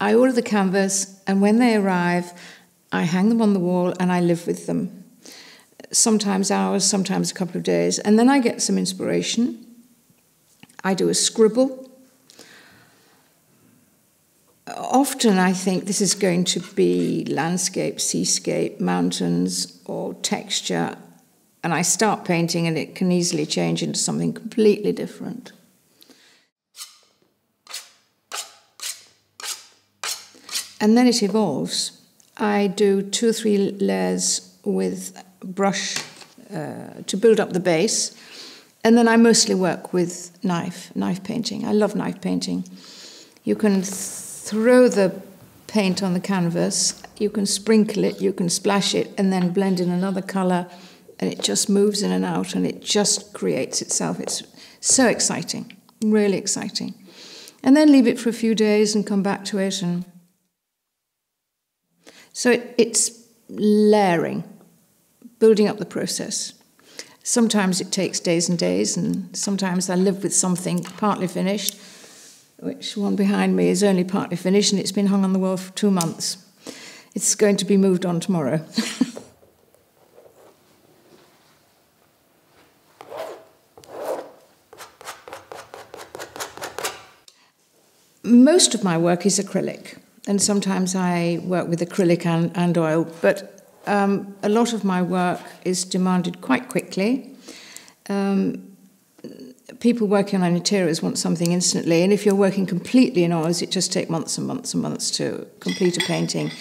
I order the canvas, and when they arrive, I hang them on the wall and I live with them. Sometimes hours, sometimes a couple of days. And then I get some inspiration. I do a scribble. Often I think this is going to be landscape, seascape, mountains, or texture. And I start painting and it can easily change into something completely different. And then it evolves. I do 2 or 3 layers with brush to build up the base. And then I mostly work with knife painting. I love knife painting. You can throw the paint on the canvas, you can sprinkle it, you can splash it, and then blend in another colour, and it just moves in and out, and it just creates itself. It's so exciting, really exciting. And then leave it for a few days and come back to it. And so it's layering, building up the process. Sometimes it takes days and days, and sometimes I live with something partly finished, which one behind me is only partly finished, and it's been hung on the wall for 2 months. It's going to be moved on tomorrow. Most of my work is acrylic, and sometimes I work with acrylic and oil, but a lot of my work is demanded quite quickly. People working on interiors want something instantly, and if you're working completely in oils, it just takes months and months and months to complete a painting.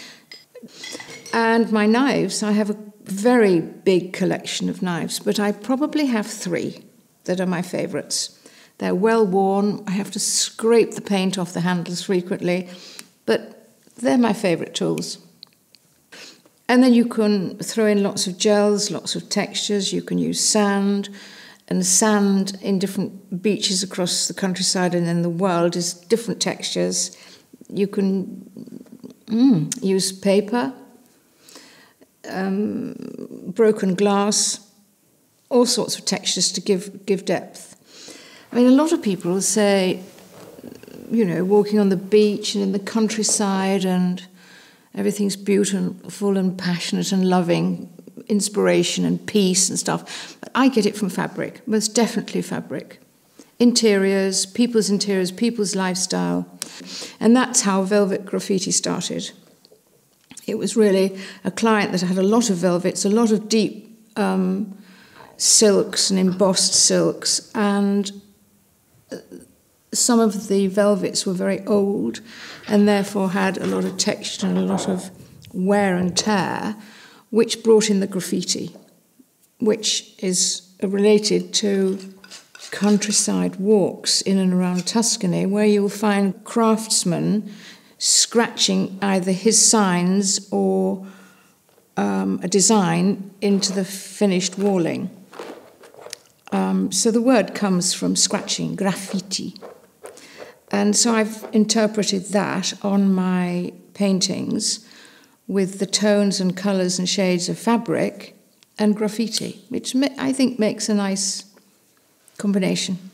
And my knives, I have a very big collection of knives, but I probably have 3 that are my favourites. They're well worn. I have to scrape the paint off the handles frequently, but they're my favourite tools. And then you can throw in lots of gels, lots of textures. You can use sand, and sand in different beaches across the countryside and in the world is different textures. You can use paper, broken glass, all sorts of textures to give depth. I mean, a lot of people say, you know, walking on the beach and in the countryside and everything's beautiful and passionate and loving, inspiration and peace and stuff. But I get it from fabric, most definitely fabric. Interiors, people's lifestyle. And that's how velvet graffiti started. It was really a client that had a lot of velvets, a lot of deep silks and embossed silks, and some of the velvets were very old and therefore had a lot of texture and a lot of wear and tear, which brought in the graffiti, which is related to countryside walks in and around Tuscany, where you'll find craftsmen scratching either his signs or a design into the finished walling. So the word comes from scratching, graffiti. And so I've interpreted that on my paintings with the tones and colours and shades of fabric and graffiti, which I think makes a nice combination.